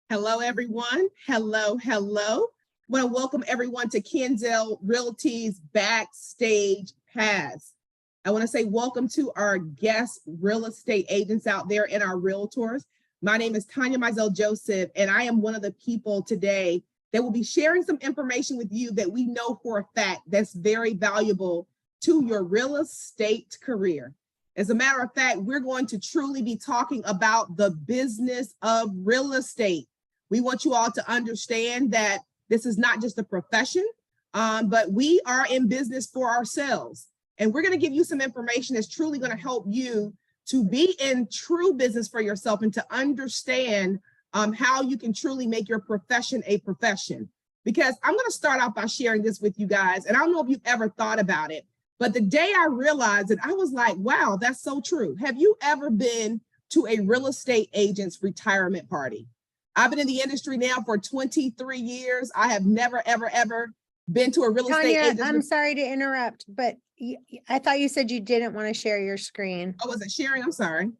Hello, everyone. Hello, hello. I want to welcome everyone to Kenzel Realty's Backstage Pass. I want to say welcome to our guest real estate agents out there and our realtors. My name is Tonya Joseph, and I am one of the people today that will be sharing some information with you that we know for a fact that's very valuable to your real estate career. As a matter of fact, we're going to truly be talking about the business of real estate. We want you all to understand that this is not just a profession, but we are in business for ourselves. And we're going to give you some information that's truly going to help you to be in true business for yourself and to understand how you can truly make your profession a profession. Because I'm going to start off by sharing this with you guys. And I don't know if you've ever thought about it, but the day I realized it, I was like, wow, that's so true. Have you ever been to a real estate agent's retirement party? I've been in the industry now for 23 years. I have never, ever been to a real estate agent. I'm sorry to interrupt, but I thought you said you didn't want to share your screen. Oh, was it sharing? I'm sorry.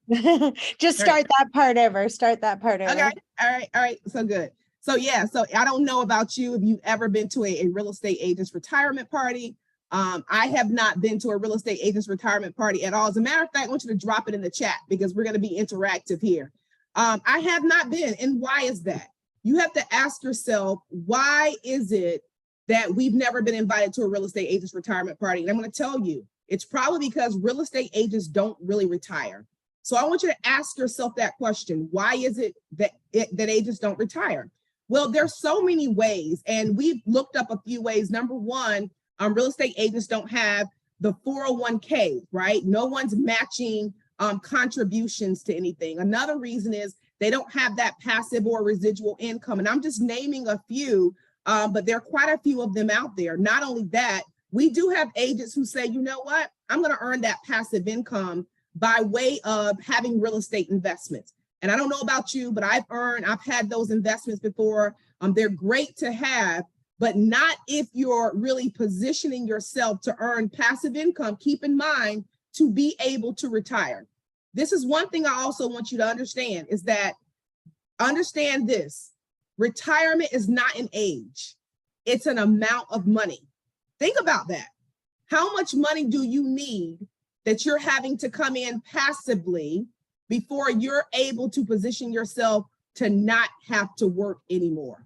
Just start that part over. Start that part over. Okay. All right. So good. So yeah, so I don't know about you if you've ever been to a real estate agent's retirement party. I have not been to a real estate agent's retirement party at all. As a matter of fact, I want you to drop it in the chat because we're going to be interactive here. I have not been. And why is that? You have to ask yourself, why is it that we've never been invited to a real estate agent's retirement party? And I'm going to tell you, it's probably because real estate agents don't really retire. So I want you to ask yourself that question. Why is it that agents don't retire? Well, there's so many ways, and we've looked up a few ways. Number one, real estate agents don't have the 401k, right? No one's matching contributions to anything. Another reason is they don't have that passive or residual income. And I'm just naming a few, but there are quite a few of them out there. Not only that, we do have agents who say, you know what, I'm going to earn that passive income by way of having real estate investments. And I don't know about you, but I've had those investments before. They're great to have, but not if you're really positioning yourself to earn passive income. Keep in mind, to be able to retire. This is one thing I also want you to understand is that understand this, retirement is not an age, it's an amount of money. Think about that. How much money do you need that you're having to come in passively before you're able to position yourself to not have to work anymore?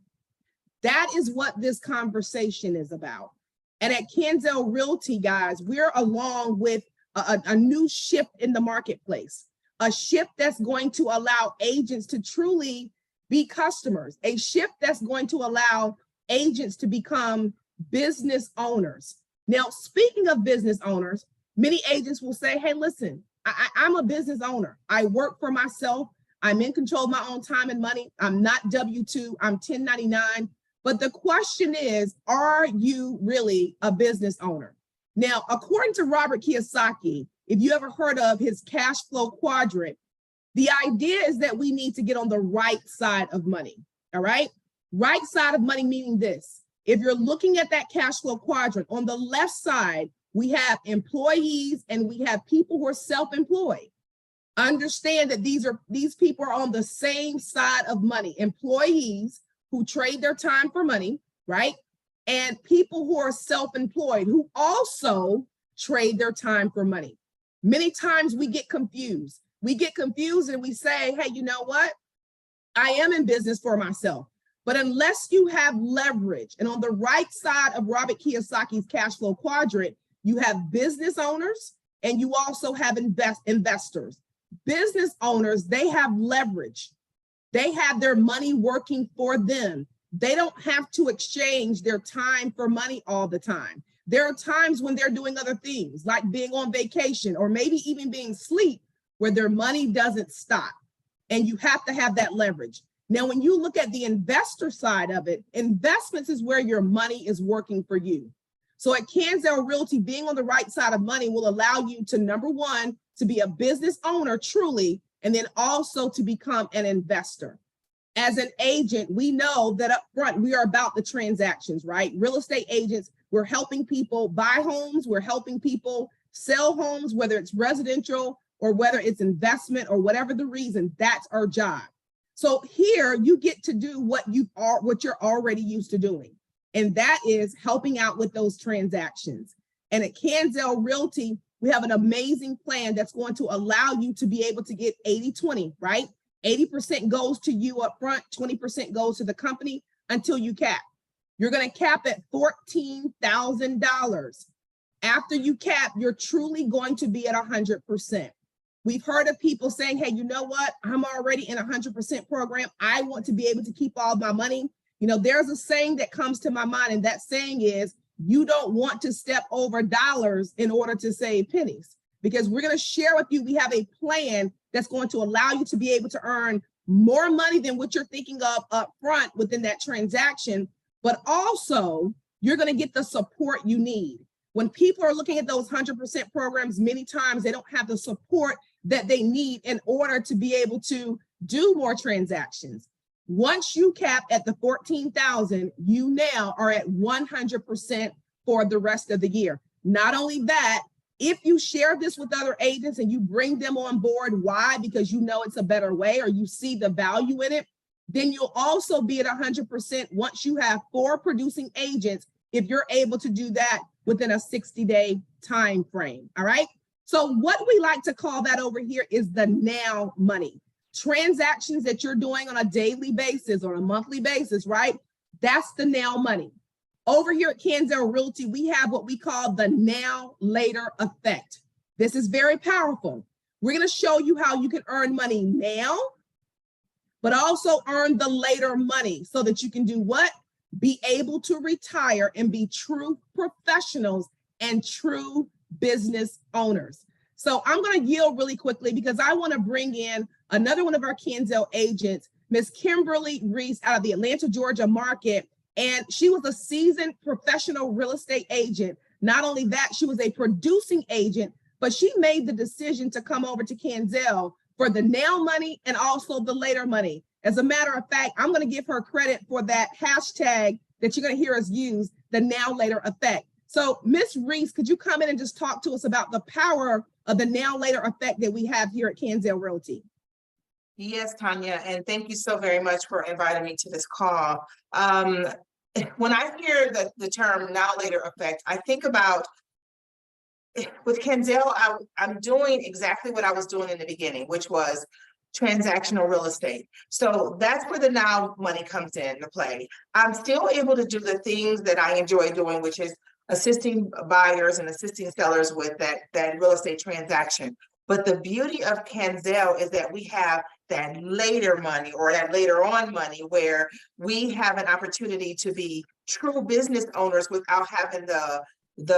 That is what this conversation is about. And at Kenzel Realty, guys, we're along with a new shift in the marketplace, a shift that's going to allow agents to truly be customers, a shift that's going to allow agents to become business owners. Now, speaking of business owners, many agents will say, hey, listen, I'm a business owner. I work for myself. I'm in control of my own time and money. I'm not W-2, I'm 1099. But the question is, are you really a business owner? Now, according to Robert Kiyosaki, if you ever heard of his cash flow quadrant, the idea is that we need to get on the right side of money, all right? Right side of money meaning this. If you're looking at that cash flow quadrant, on the left side, we have employees and we have people who are self-employed. Understand that these people are on the same side of money. Employees who trade their time for money, right? And people who are self-employed who also trade their time for money. Many times we get confused. We get confused and we say, hey, you know what? I am in business for myself. But unless you have leverage, and on the right side of Robert Kiyosaki's cash flow quadrant, you have business owners and you also have investors. Business owners, they have leverage. They have their money working for them. They don't have to exchange their time for money all the time. There are times when they're doing other things, like being on vacation or maybe even being asleep, where their money doesn't stop. And you have to have that leverage. Now, when you look at the investor side of it, investments is where your money is working for you. So at Kenzel Realty, being on the right side of money will allow you to, number one, to be a business owner truly, and then also to become an investor. As an agent, we know that up front, we are about the transactions, right? Real estate agents, we're helping people buy homes, we're helping people sell homes, whether it's residential or whether it's investment or whatever the reason, that's our job. So here you get to do what you're already used to doing. And that is helping out with those transactions. And at Kanzel Realty, we have an amazing plan that's going to allow you to be able to get 80-20, right? 80% goes to you up front, 20% goes to the company until you cap. You're going to cap at $14,000. After you cap, you're truly going to be at 100%. We've heard of people saying, hey, you know what? I'm already in a 100% program. I want to be able to keep all my money. You know, there's a saying that comes to my mind, and that saying is, you don't want to step over dollars in order to save pennies, because we're going to share with you, we have a plan that's going to allow you to be able to earn more money than what you're thinking of up front within that transaction, but also you're going to get the support you need. When people are looking at those 100% programs, many times they don't have the support that they need in order to be able to do more transactions. Once you cap at the 14,000, you now are at 100% for the rest of the year. Not only that, if you share this with other agents and you bring them on board, why? Because you know it's a better way or you see the value in it, then you'll also be at 100% once you have 4 producing agents, if you're able to do that within a 60-day time frame. All right. So what we like to call that over here is the now money. Transactions that you're doing on a daily basis or a monthly basis, right? That's the now money. Over here at Kanzel Realty, we have what we call the now later effect. This is very powerful. We're going to show you how you can earn money now, but also earn the later money so that you can do what? Be able to retire and be true professionals and true business owners. So I'm going to yield really quickly because I want to bring in another one of our Kanzel agents, Miss Kimberly Reese out of the Atlanta, Georgia market. And she was a seasoned professional real estate agent. Not only that, she was a producing agent, but she made the decision to come over to Kanzel for the now money and also the later money. As a matter of fact, I'm going to give her credit for that hashtag that you're going to hear us use, the now later effect. So Miss Reese, could you come in and just talk to us about the power of the now later effect that we have here at Kanzel Realty? Yes, Tonya, and thank you so very much for inviting me to this call. When I hear the term now later effect, I think about with Kanzel, I'm doing exactly what I was doing in the beginning, which was transactional real estate. So that's where the now money comes into play. I'm still able to do the things that I enjoy doing, which is assisting buyers and assisting sellers with that real estate transaction. But the beauty of Kanzel is that we have that later money or that later on money where we have an opportunity to be true business owners without having the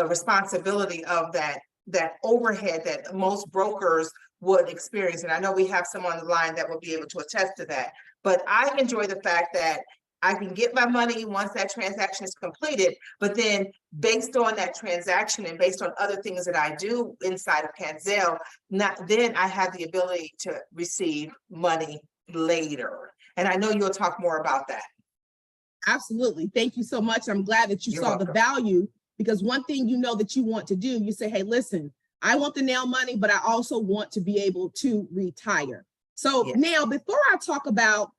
responsibility of that overhead that most brokers would experience. And I know we have someone on the line that will be able to attest to that. But I enjoy the fact that I can get my money once that transaction is completed, but then based on that transaction and based on other things that I do inside of Kanzel, then I have the ability to receive money later. And I know you'll talk more about that. Absolutely. Thank you so much. I'm glad that you saw the value, because one thing you know that you want to do, you say, hey, listen, I want the now money, but I also want to be able to retire. So now before I talk about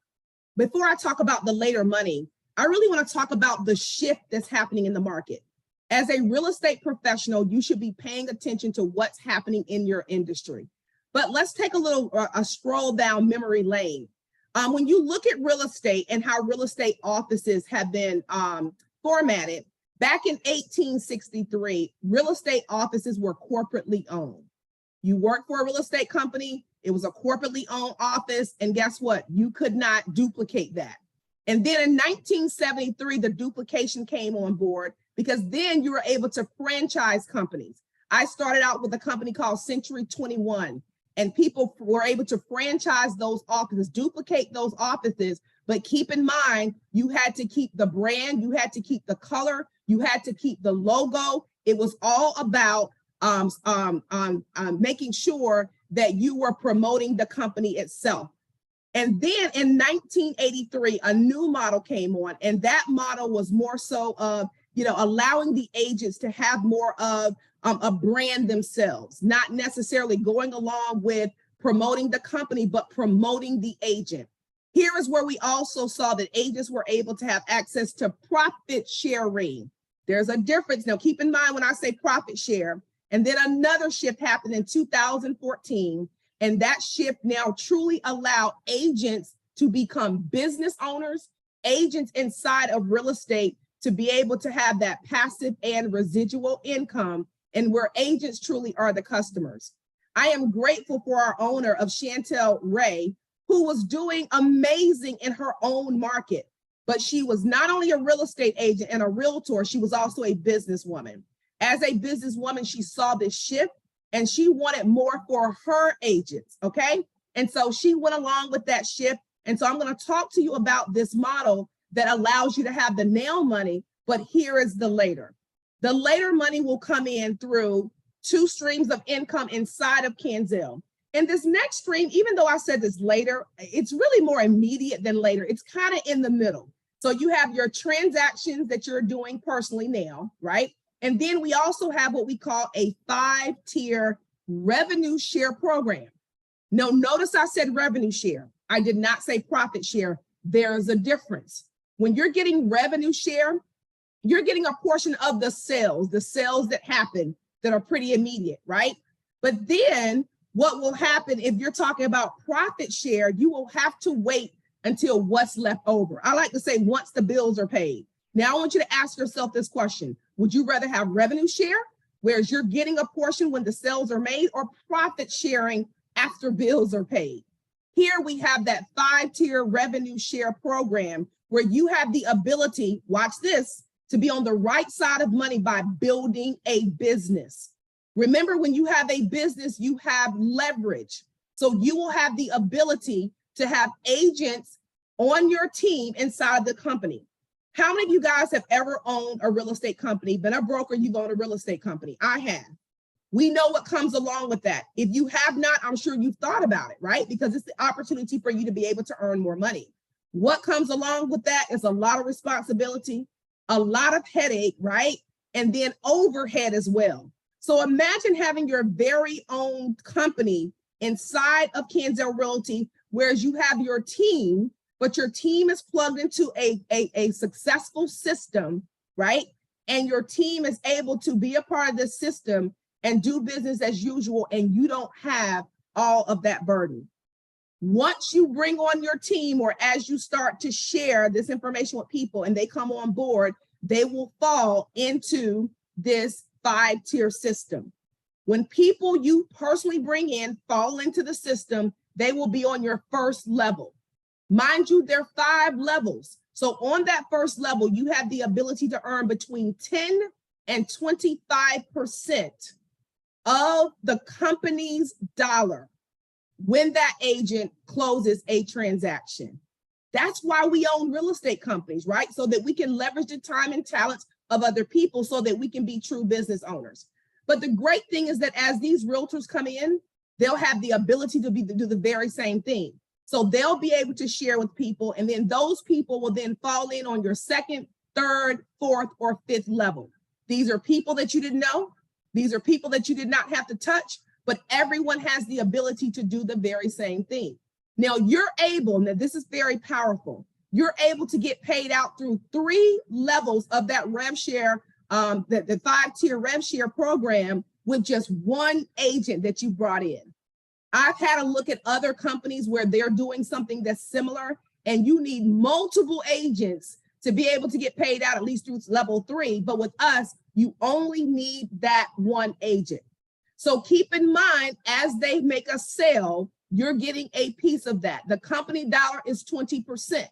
the later money, I really want to talk about the shift that's happening in the market. As a real estate professional, you should be paying attention to what's happening in your industry. But let's take a stroll down memory lane. When you look at real estate and how real estate offices have been formatted, back in 1863, real estate offices were corporately owned. You worked for a real estate company, it was a corporately owned office, and guess what? You could not duplicate that. And then in 1973, the duplication came on board because then you were able to franchise companies. I started out with a company called Century 21, and people were able to franchise those offices, duplicate those offices, but keep in mind, you had to keep the brand, you had to keep the color, you had to keep the logo. It was all about making sure that you were promoting the company itself. And then in 1983, a new model came on, and that model was more so of, allowing the agents to have more of a brand themselves, not necessarily going along with promoting the company, but promoting the agent. Here is where we also saw that agents were able to have access to profit sharing. There's a difference. Now, keep in mind when I say profit share, and then another shift happened in 2014, and that shift now truly allowed agents to become business owners, agents inside of real estate to be able to have that passive and residual income, and where agents truly are the customers. I am grateful for our owner of Chantel Ray, who was doing amazing in her own market, but she was not only a real estate agent and a realtor, she was also a businesswoman. As a businesswoman, she saw this shift and she wanted more for her agents, okay? And so she went along with that shift. And so I'm gonna talk to you about this model that allows you to have the now money, but here is the later. The later money will come in through 2 streams of income inside of Kanzell. And this next stream, even though I said this later, it's really more immediate than later. It's kind of in the middle. So you have your transactions that you're doing personally now, right? And then we also have what we call a 5-tier revenue share program. Now, notice I said revenue share. I did not say profit share. There's a difference. When you're getting revenue share, you're getting a portion of the sales that happen that are pretty immediate, right? But then what will happen if you're talking about profit share, you will have to wait until what's left over. I like to say once the bills are paid. Now I want you to ask yourself this question. Would you rather have revenue share, whereas you're getting a portion when the sales are made, or profit sharing after bills are paid? Here we have that 5-tier revenue share program where you have the ability, watch this, to be on the right side of money by building a business. Remember, when you have a business, you have leverage. So you will have the ability to have agents on your team inside the company. How many of you guys have ever owned a real estate company, been a broker, you've owned a real estate company? I have. We know what comes along with that. If you have not, I'm sure you've thought about it, right? Because it's the opportunity for you to be able to earn more money. What comes along with that is a lot of responsibility, a lot of headache, right? And then overhead as well. So imagine having your very own company inside of Kanzell Realty, whereas you have your team, but your team is plugged into a successful system, right? And your team is able to be a part of this system and do business as usual, and you don't have all of that burden. Once you bring on your team, or as you start to share this information with people and they come on board, they will fall into this 5-tier system. When people you personally bring in fall into the system, they will be on your first level. Mind you, there are 5 levels. So on that first level, you have the ability to earn between 10 and 25% of the company's dollar when that agent closes a transaction. That's why we own real estate companies, right? So that we can leverage the time and talents of other people so that we can be true business owners. But the great thing is that as these realtors come in, they'll have the ability to do the very same thing. So they'll be able to share with people, and then those people will then fall in on your 2nd, 3rd, 4th, or 5th level. These are people that you didn't know. These are people that you did not have to touch, but everyone has the ability to do the very same thing. Now you're able, now this is very powerful, you're able to get paid out through 3 levels of that rev share, the 5-tier rev share program with just 1 agent that you brought in. I've had a look at other companies where they're doing something that's similar, and you need multiple agents to be able to get paid out at least through level 3. But with us, you only need that 1 agent. So keep in mind, as they make a sale, you're getting a piece of that. The company dollar is 20%.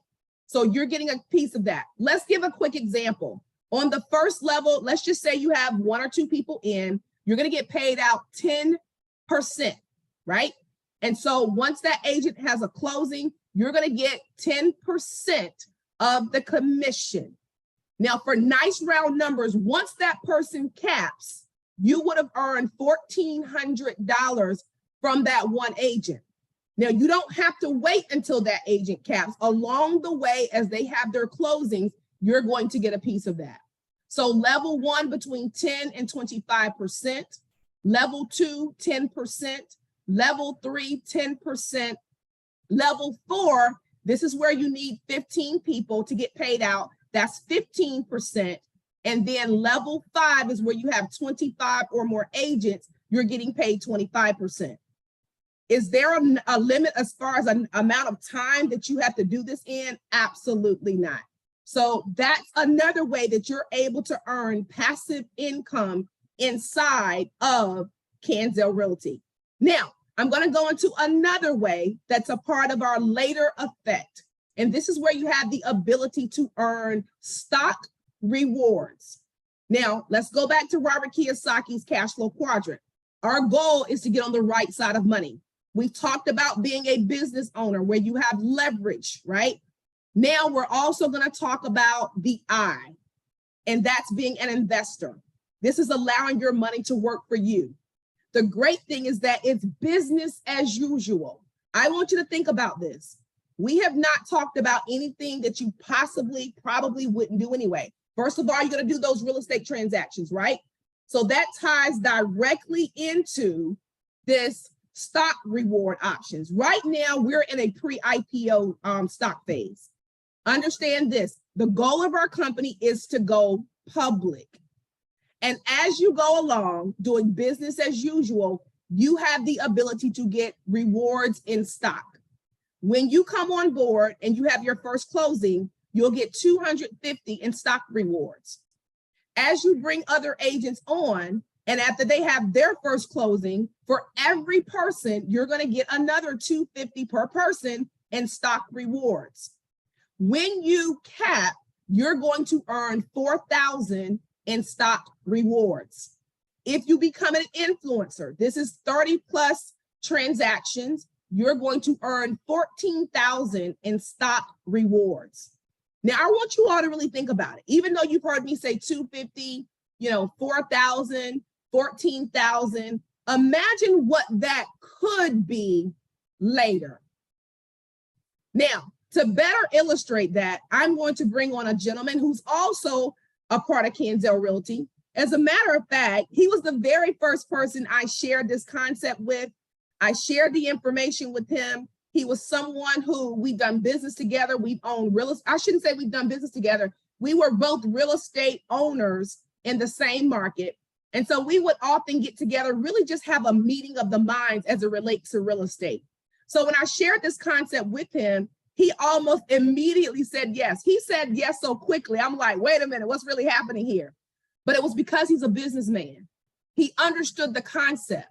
So you're getting a piece of that. Let's give a quick example. On the first level, let's just say you have 1 or 2 people in, you're going to get paid out 10%, right? And so once that agent has a closing, you're going to get 10% of the commission. Now, for nice round numbers, once that person caps, you would have earned $1,400 from that 1 agent. Now, you don't have to wait until that agent caps. Along the way, as they have their closings, you're going to get a piece of that. So level 1, between 10 and 25%, level 2, 10%, level 3, 10%, level 4, This is where you need 15 people to get paid out. That's 15%. And then level 5 is where you have 25 or more agents, you're getting paid 25%. Is there a limit as far as an amount of time that you have to do this in? Absolutely not. So that's another way that you're able to earn passive income inside of Kanzel Realty. Now, I'm going to go into another way that's a part of our later effect. And this is where you have the ability to earn stock rewards. Now, let's go back to Robert Kiyosaki's cash flow quadrant. Our goal is to get on the right side of money. We talked about being a business owner where you have leverage, right? Now we're also going to talk about the I, and that's being an investor. This is allowing your money to work for you. The great thing is that it's business as usual. I want you to think about this. We have not talked about anything that you probably wouldn't do anyway. First of all, you're going to do those real estate transactions, right? So that ties directly into this stock reward options. Right now, we're in a pre-IPO stock phase. Understand this, the goal of our company is to go public. And as you go along doing business as usual, you have the ability to get rewards in stock. When you come on board and you have your first closing, you'll get 250 in stock rewards. As you bring other agents on, and after they have their first closing, for every person, you're going to get another 250 per person in stock rewards. When you cap, you're going to earn 4,000 in stock rewards. If you become an influencer, this is 30 plus transactions, you're going to earn 14,000 in stock rewards. Now, I want you all to really think about it. Even though you've heard me say 250, 4,000, 14,000, imagine what that could be later. Now, to better illustrate that, I'm going to bring on a gentleman who's also a part of Kanzel Realty. As a matter of fact, he was the very first person I shared this concept with. I shared the information with him. He was someone who we've done business together. We've owned real estate. I shouldn't say we've done business together. We were both real estate owners in the same market. And so we would often get together, really just have a meeting of the minds as it relates to real estate. So when I shared this concept with him, he almost immediately said yes. He said yes so quickly. I'm like, wait a minute, what's really happening here? But it was because he's a businessman. He understood the concept.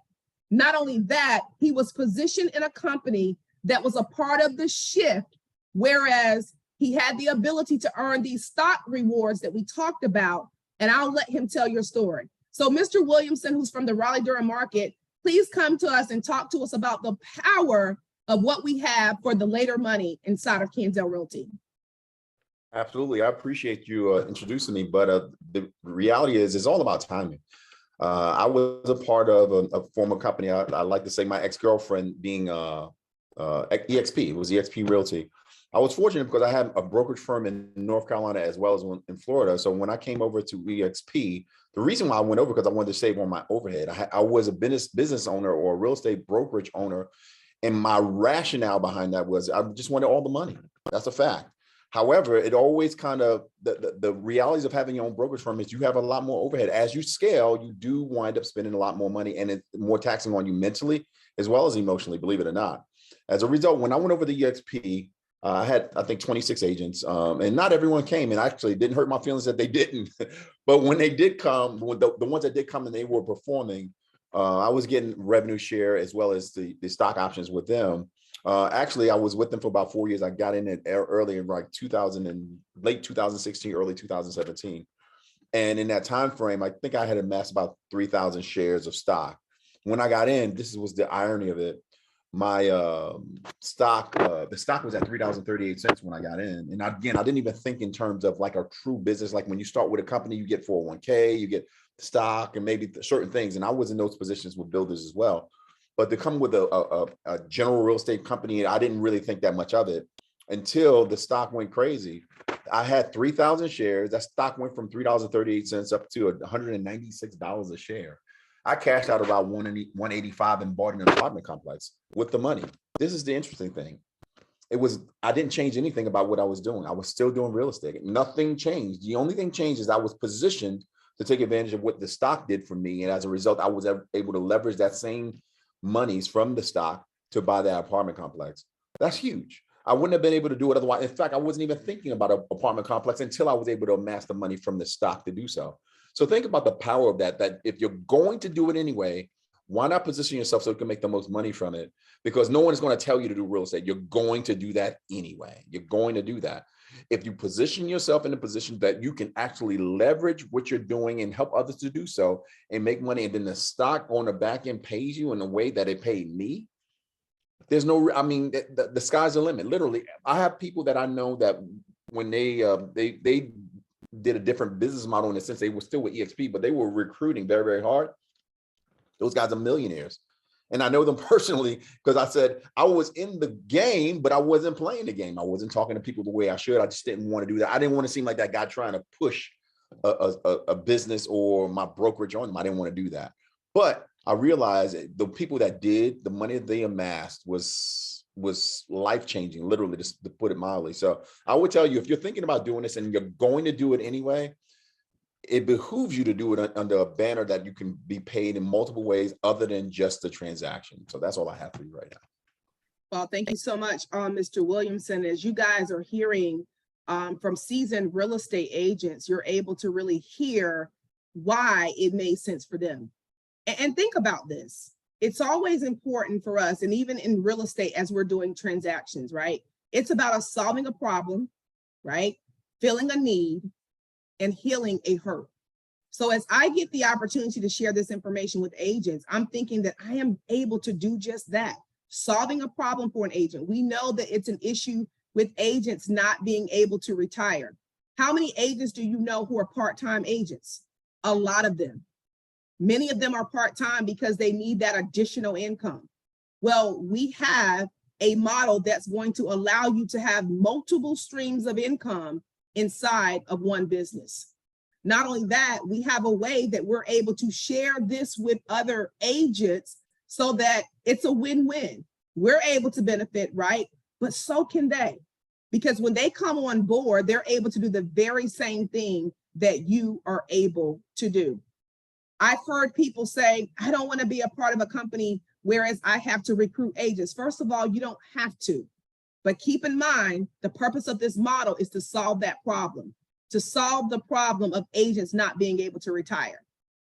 Not only that, he was positioned in a company that was a part of the shift, whereas he had the ability to earn these stock rewards that we talked about, and I'll let him tell your story. So Mr. Williamson, who's from the Raleigh-Durham market, please come to us and talk to us about the power of what we have for the later money inside of Kanzel Realty. Absolutely. I appreciate you introducing me, but the reality is it's all about timing. I was a part of a former company. I like to say my ex-girlfriend being EXP. It was EXP Realty. I was fortunate because I had a brokerage firm in North Carolina as well as one in Florida. So when I came over to EXP, the reason why I went over because I wanted to save on my overhead. I was a business owner or a real estate brokerage owner. And my rationale behind that was I just wanted all the money. That's a fact. However, it always kind of, the realities of having your own brokerage firm is you have a lot more overhead. As you scale, you do wind up spending a lot more money and it's more taxing on you mentally as well as emotionally, believe it or not. As a result, when I went over to EXP, I had, I think, 26 agents, and not everyone came, and actually it didn't hurt my feelings that they didn't. But when they did come, the ones that did come and they were performing, I was getting revenue share as well as the stock options with them. Actually, I was with them for about 4 years. I got in it early in like late 2016, early 2017. And in that time frame, I think I had amassed about 3,000 shares of stock. When I got in, this was the irony of it. My stock, the stock was at $3.38 when I got in. And again, I didn't even think in terms of like a true business. Like when you start with a company, you get 401k, you get stock and maybe certain things. And I was in those positions with builders as well. But to come with a general real estate company, I didn't really think that much of it until the stock went crazy. I had 3,000 shares. That stock went from $3.38 up to $196 a share. I cashed out about $185 and bought an apartment complex with the money. This is the interesting thing. I didn't change anything about what I was doing. I was still doing real estate. Nothing changed. The only thing changed is I was positioned to take advantage of what the stock did for me. And as a result, I was able to leverage that same monies from the stock to buy that apartment complex. That's huge. I wouldn't have been able to do it otherwise. In fact, I wasn't even thinking about an apartment complex until I was able to amass the money from the stock to do so. So think about the power of that if you're going to do it anyway, why not position yourself so you can make the most money from it? Because no one is going to tell you to do real estate. You're going to do that anyway. You're going to do that. If you position yourself in a position that you can actually leverage what you're doing and help others to do so and make money, and then the stock on the back end pays you in the way that it paid me, there's no, I mean, the sky's the limit. Literally, I have people that I know that when they did a different business model in the sense they were still with EXP, but they were recruiting very, very hard. Those guys are millionaires. And I know them personally because I said I was in the game, but I wasn't playing the game. I wasn't talking to people the way I should. I just didn't want to do that. I didn't want to seem like that guy trying to push a business or my brokerage on them. I didn't want to do that. But I realized the people that did, the money that they amassed was life-changing, literally, just to put it mildly. So I would tell you, if you're thinking about doing this and you're going to do it anyway, it behooves you to do it under a banner that you can be paid in multiple ways other than just the transaction. So that's all I have for you right now. Well, thank you so much, Mr. Williamson. As you guys are hearing from seasoned real estate agents, you're able to really hear why it made sense for them. And think about this. It's always important for us, and even in real estate as we're doing transactions, right? It's about us solving a problem, right? Filling a need, and healing a hurt. So as I get the opportunity to share this information with agents, I'm thinking that I am able to do just that, solving a problem for an agent. We know that it's an issue with agents not being able to retire. How many agents do you know who are part-time agents? A lot of them. Many of them are part-time because they need that additional income. Well, we have a model that's going to allow you to have multiple streams of income inside of one business. Not only that, we have a way that we're able to share this with other agents so that it's a win-win. We're able to benefit, right? But so can they. Because when they come on board, they're able to do the very same thing that you are able to do. I've heard people say, I don't want to be a part of a company, whereas I have to recruit agents. First of all, you don't have to. But keep in mind, the purpose of this model is to solve that problem, to solve the problem of agents not being able to retire.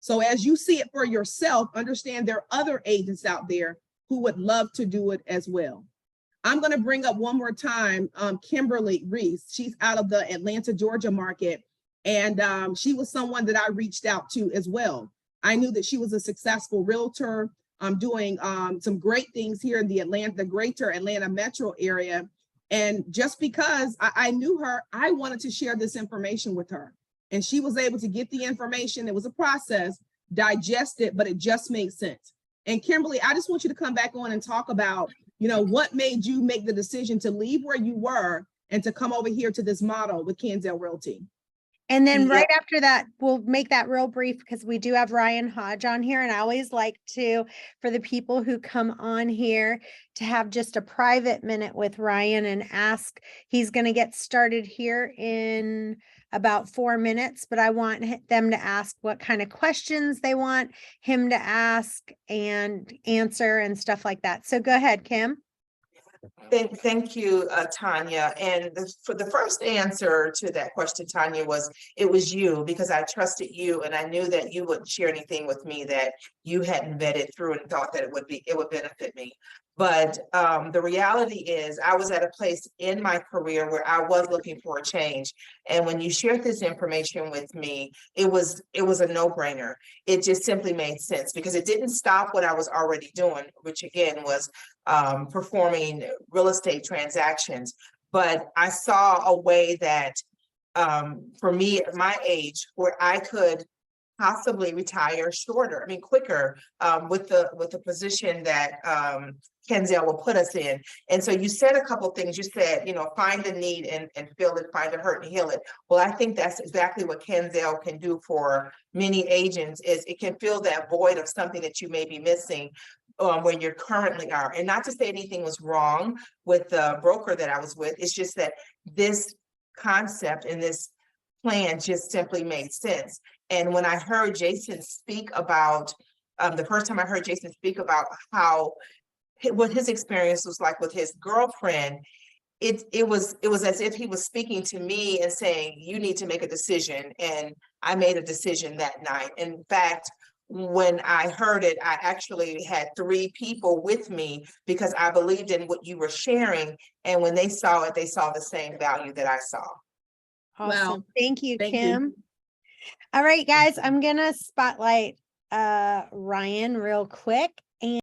So as you see it for yourself, understand there are other agents out there who would love to do it as well. I'm going to bring up one more time, Kimberly Reese. She's out of the Atlanta, Georgia market. And she was someone that I reached out to as well. I knew that she was a successful realtor. Doing some great things here in the greater Atlanta metro area. And just because I knew her, I wanted to share this information with her. And she was able to get the information. It was a process, digest it, but it just made sense. And Kimberly, I just want you to come back on and talk about, what made you make the decision to leave where you were and to come over here to this model with Kanzel Realty. And then right after that, we'll make that real brief because we do have Ryan Hodge on here. And I always like to, for the people who come on here, to have just a private minute with Ryan and ask. He's going to get started here in about 4 minutes, but I want them to ask what kind of questions they want him to ask and answer and stuff like that. So go ahead, Kim. Thank you, Tonya. And for the first answer to that question, Tonya, it was you, because I trusted you and I knew that you wouldn't share anything with me that you hadn't vetted through and thought that it would benefit me. But the reality is I was at a place in my career where I was looking for a change. And when you shared this information with me, it was a no-brainer. It just simply made sense because it didn't stop what I was already doing, which again was performing real estate transactions. But I saw a way that for me at my age where I could possibly retire quicker with the position that Kanzel will put us in. And so you said a couple things. You said, find the need and feel it, find the hurt and heal it. Well, I think that's exactly what Kanzel can do for many agents is it can fill that void of something that you may be missing. where you currently are. And not to say anything was wrong with the broker that I was with. It's just that this concept and this plan just simply made sense. And when I heard Jason speak about, the first time I heard Jason speak about what his experience was like with his girlfriend, it was as if he was speaking to me and saying, you need to make a decision. And I made a decision that night. In fact, when I heard it, I actually had 3 people with me because I believed in what you were sharing. And when they saw it, they saw the same value that I saw. Awesome. Well, Thank you, thank you. Kim. All right, guys, I'm gonna spotlight Ryan real quick.